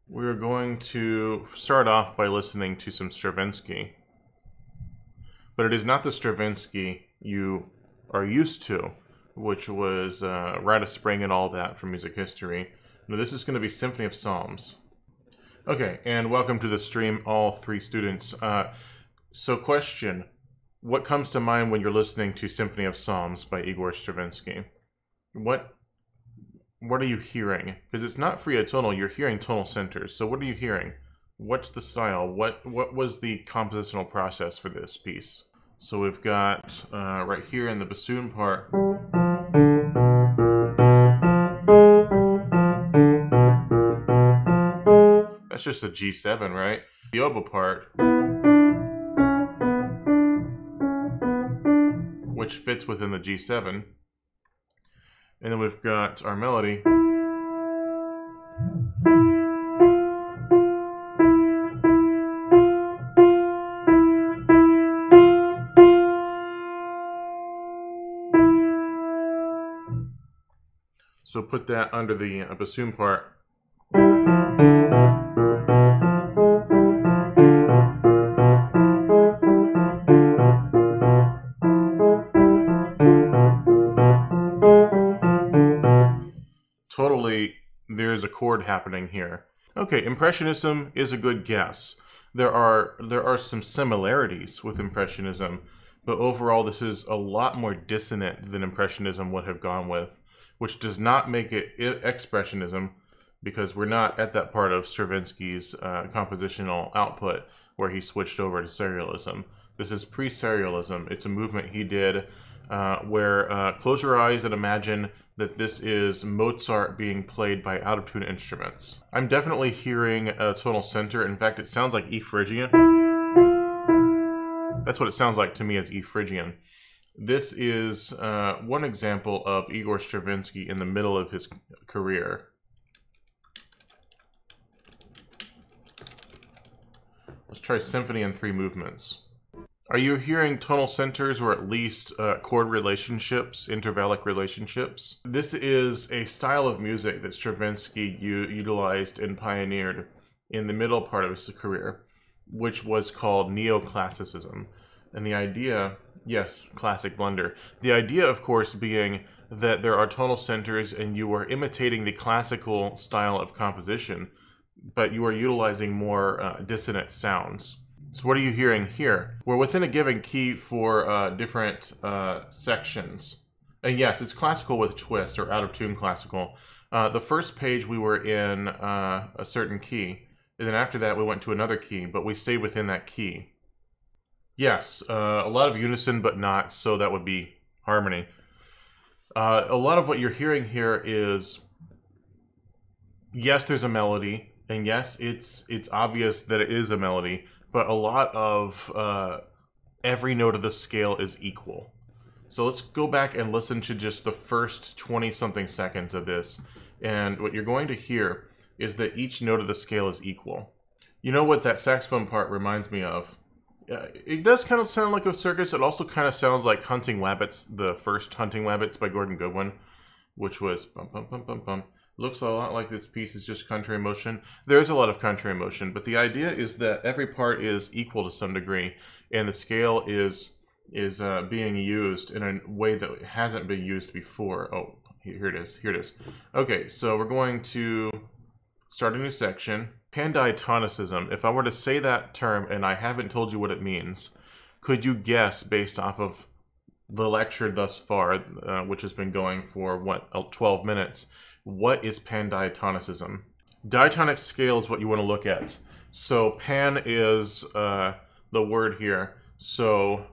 We're going to start off by listening to some Stravinsky. But it is not the Stravinsky you are used to, which was Rite of Spring and all that from music history. No, this is going to be Symphony of Psalms. Okay, and welcome to the stream, all three students. So question, what comes to mind when you're listening to Symphony of Psalms by Igor Stravinsky? What are you hearing? Because it's not free-atonal, you're hearing tonal centers. So what are you hearing? What's the style? What was the compositional process for this piece? So we've got, right here in the bassoon part, that's just a G7, right? The oboe part, which fits within the G7. And then we've got our melody. So put that under the bassoon part. Totally, there's a chord happening here. Okay, Impressionism is a good guess. There are some similarities with Impressionism, but overall this is a lot more dissonant than Impressionism would have gone with, which does not make it Expressionism, because we're not at that part of Stravinsky's compositional output where he switched over to serialism. This is pre-serialism. It's a movement he did where close your eyes and imagine that this is Mozart being played by out-of-tune instruments. I'm definitely hearing a tonal center. In fact, it sounds like E Phrygian. That's what it sounds like to me as E Phrygian. This is one example of Igor Stravinsky in the middle of his career. Let's try Symphony in 3 movements. Are you hearing tonal centers or at least chord relationships, intervallic relationships? This is a style of music that Stravinsky utilized and pioneered in the middle part of his career, which was called Neoclassicism. And the idea, yes, classic blunder. The idea, of course, being that there are tonal centers and you are imitating the classical style of composition, but you are utilizing more dissonant sounds. So what are you hearing here? We're within a given key for different sections. And yes, it's classical with twist, or out-of-tune classical. The first page we were in a certain key, and then after that we went to another key, but we stayed within that key. Yes, a lot of unison, but not, so that would be harmony. A lot of what you're hearing here is, yes, there's a melody, and yes, it's obvious that it is a melody, but a lot of every note of the scale is equal. So let's go back and listen to just the first 20-something seconds of this. And what you're going to hear is that each note of the scale is equal. You know what that saxophone part reminds me of? It does kind of sound like a circus. It also kind of sounds like Hunting Wabbits, the first Hunting Wabbits by Gordon Goodwin, which was bum bum bum bum bum. Looks a lot like this piece is just contrary motion. There is a lot of contrary motion, but the idea is that every part is equal to some degree, and the scale is being used in a way that hasn't been used before. Oh, here it is. Here it is. Okay, so we're going to start a new section. Pandiatonicism. If I were to say that term and I haven't told you what it means, could you guess based off of the lecture thus far, which has been going for, what, 12 minutes, what is Pandiatonicism? Diatonic scale is what you want to look at. So pan is the word here. So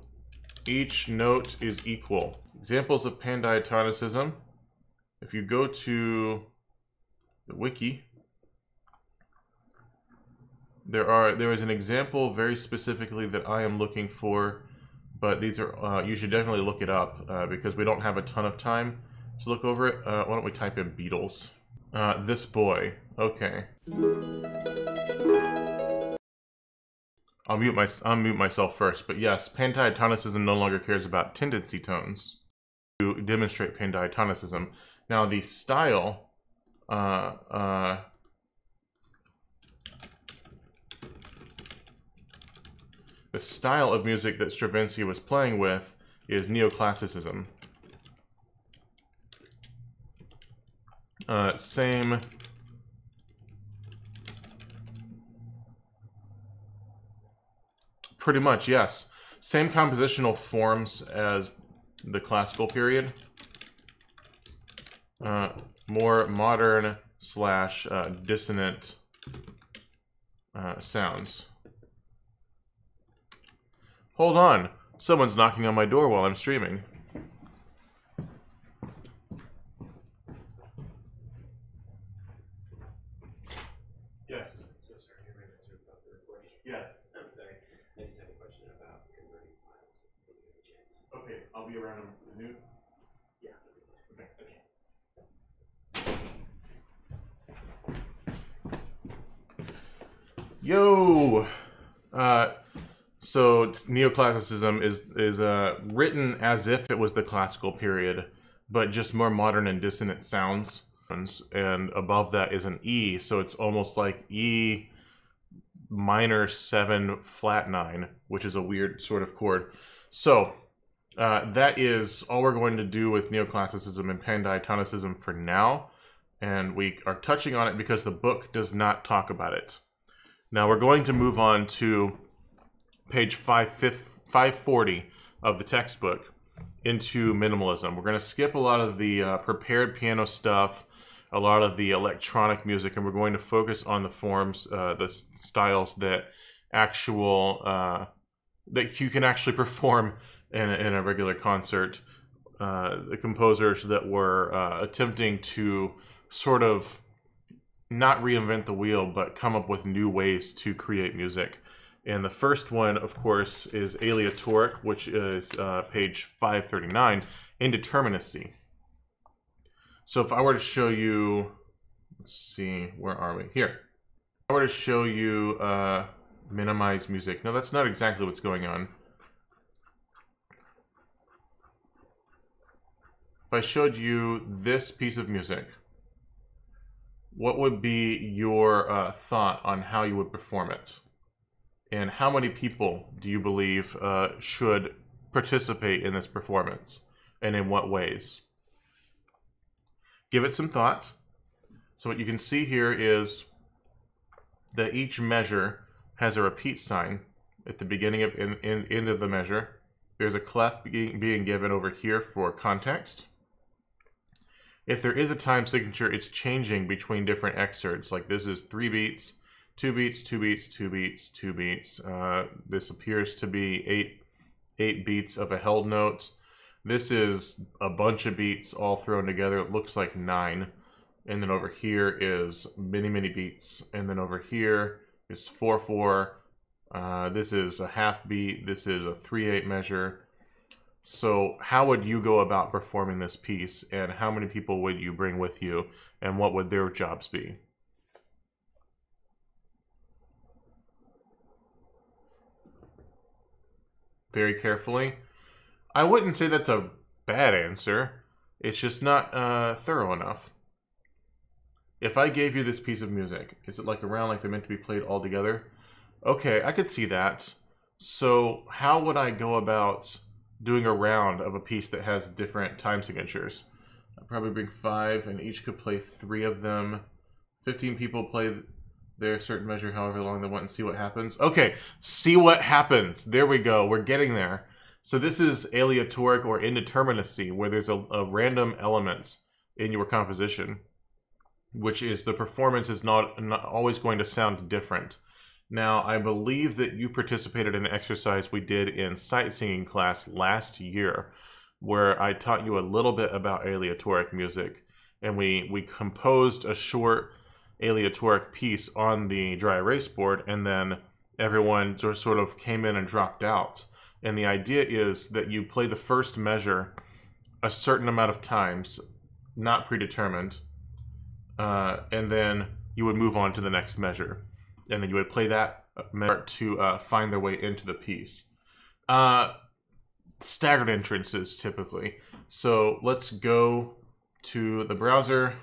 each note is equal. Examples of Pandiatonicism. If you go to the wiki, there is an example very specifically that I am looking for, but these are you should definitely look it up because we don't have a ton of time to look over it. Why don't we type in Beatles? This boy. Okay. I'll mute myself first, but yes, Pandiatonicism no longer cares about tendency tones to demonstrate Pandiatonicism. Now the style the style of music that Stravinsky was playing with is Neoclassicism. Same. Pretty much, yes. Same compositional forms as the classical period. More modern slash dissonant sounds. Hold on. Someone's knocking on my door while I'm streaming. Yes. So sorry, I ran about the recording. Yes. I'm sorry. I just have a question about converting files. If you have a chance. Okay, I'll be around a minute. Yeah. Okay. Yo! So Neoclassicism is written as if it was the classical period, but just more modern and dissonant sounds. And above that is an E, so it's almost like E minor 7 flat 9, which is a weird sort of chord. So that is all we're going to do with Neoclassicism and Pandiatonicism for now, and we are touching on it because the book does not talk about it. Now we're going to move on to page 540 of the textbook into minimalism. We're going to skip a lot of the prepared piano stuff, a lot of the electronic music, and we're going to focus on the forms, the styles that that you can actually perform in a regular concert. The composers that were attempting to sort of not reinvent the wheel, but come up with new ways to create music. And the first one, of course, is Aleatoric, which is page 539, Indeterminacy. So if I were to show you, let's see, where are we? Here. If I were to show you minimize music. No, that's not exactly what's going on. If I showed you this piece of music, what would be your thought on how you would perform it? And how many people do you believe should participate in this performance? And in what ways? Give it some thought. So what you can see here is that each measure has a repeat sign at the beginning of end of the measure. There's a clef being given over here for context. If there is a time signature, it's changing between different excerpts. Like this is 3 beats, 2 beats, 2 beats, 2 beats, 2 beats. This appears to be 8 beats of a held note. This is a bunch of beats all thrown together. It looks like 9. And then over here is many beats. And then over here is 4/4. This is a half beat. This is a 3/8 measure. So how would you go about performing this piece? And how many people would you bring with you? And what would their jobs be? Very carefully. I wouldn't say that's a bad answer. It's just not thorough enough. If I gave you this piece of music, is it like a round like they're meant to be played all together? Okay, I could see that. So how would I go about doing a round of a piece that has different time signatures? I'd probably bring 5, and each could play 3 of them. 15 people play their certain measure however long they want and see what happens. Okay, see what happens. There we go. We're getting there. So this is aleatoric or indeterminacy, where there's a random element in your composition, which is the performance is not always going to sound different. Now, I believe that you participated in an exercise we did in sight singing class last year, where I taught you a little bit about aleatoric music, and we composed a short aleatoric piece on the dry erase board, and then everyone sort of came in and dropped out. And the idea is that you play the first measure a certain amount of times, not predetermined, and then you would move on to the next measure. And then you would play that measure to find their way into the piece. Staggered entrances, typically. So let's go to the browser.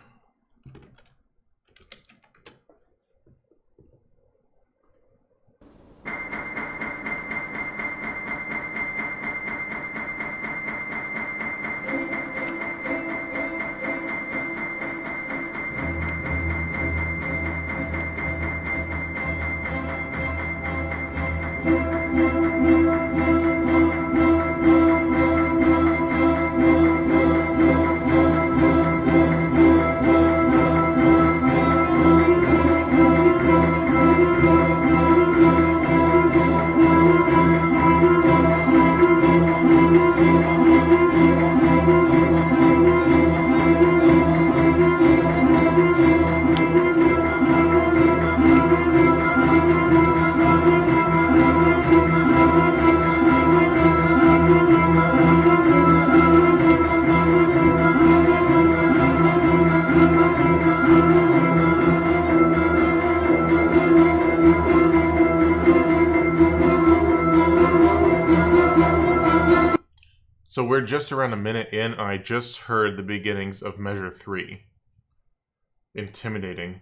So we're just around a minute in, and I just heard the beginnings of measure 3. Intimidating.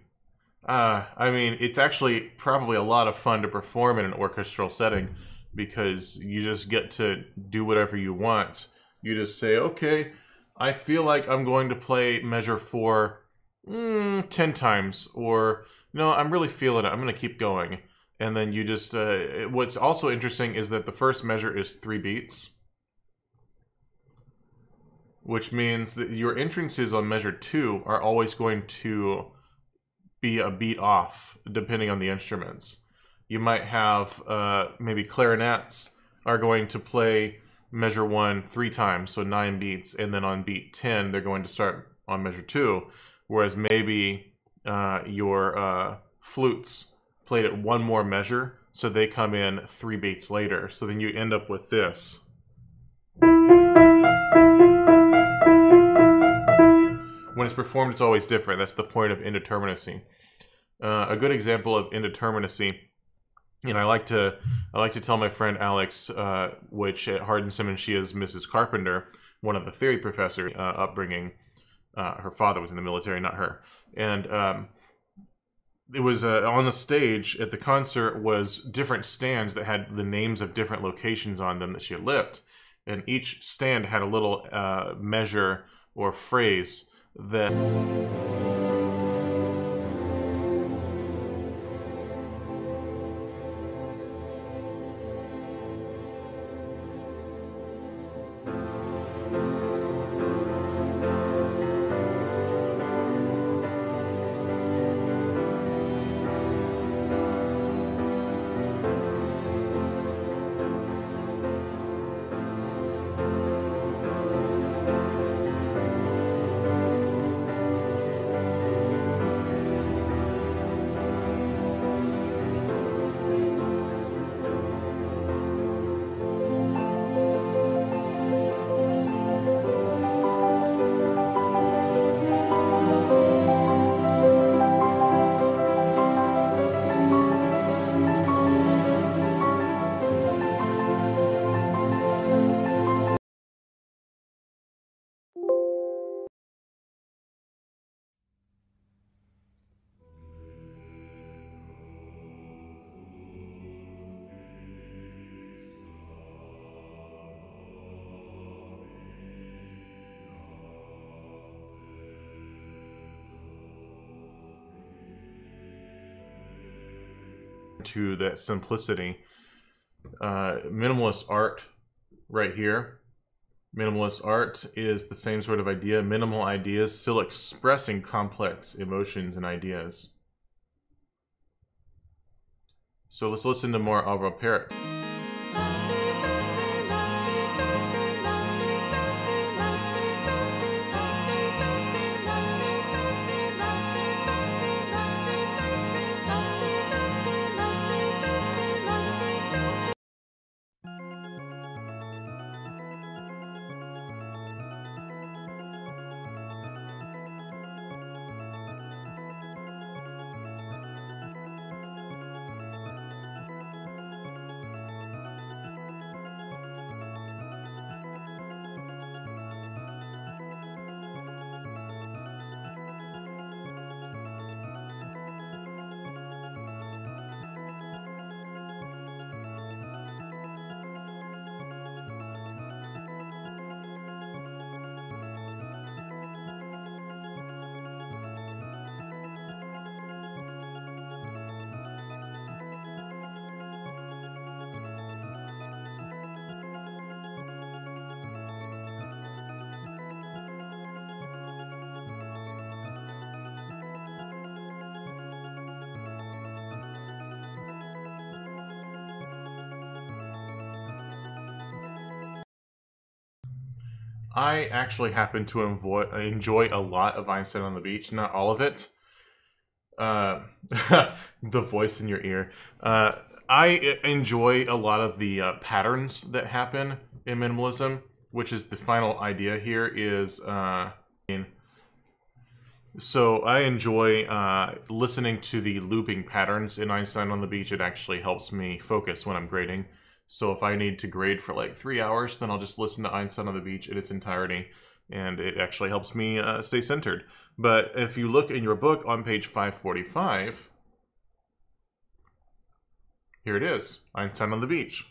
I mean, it's actually probably a lot of fun to perform in an orchestral setting because you just get to do whatever you want. You just say, okay, I feel like I'm going to play measure 4 10 times, or no, I'm really feeling it, I'm going to keep going. And then you just, what's also interesting is that the first measure is 3 beats, which means that your entrances on measure 2 are always going to be a beat off, depending on the instruments. You might have, maybe clarinets are going to play measure 1 3 times, so 9 beats, and then on beat 10, they're going to start on measure 2, whereas maybe your flutes played at 1 more measure, so they come in 3 beats later. So then you end up with this. When it's performed, it's always different. That's the point of indeterminacy. A good example of indeterminacy, and I like to tell my friend Alex, which at Hardin-Simmons she is Mrs. Carpenter, one of the theory professors, upbringing. Her father was in the military, not her. And it was on the stage at the concert was different stands that had the names of different locations on them that she had lived. And each stand had a little measure or phrase that... to that simplicity. Minimalist art right here. Minimalist art is the same sort of idea. Minimal ideas still expressing complex emotions and ideas. So let's listen to more Alvaro Parrot. I actually happen to enjoy a lot of Einstein on the Beach, not all of it. The voice in your ear. I enjoy a lot of the patterns that happen in minimalism, which is the final idea here is... So I enjoy listening to the looping patterns in Einstein on the Beach. It actually helps me focus when I'm grading. So if I need to grade for like 3 hours, then I'll just listen to Einstein on the Beach in its entirety, and it actually helps me stay centered. But if you look in your book on page 545, here it is, Einstein on the Beach.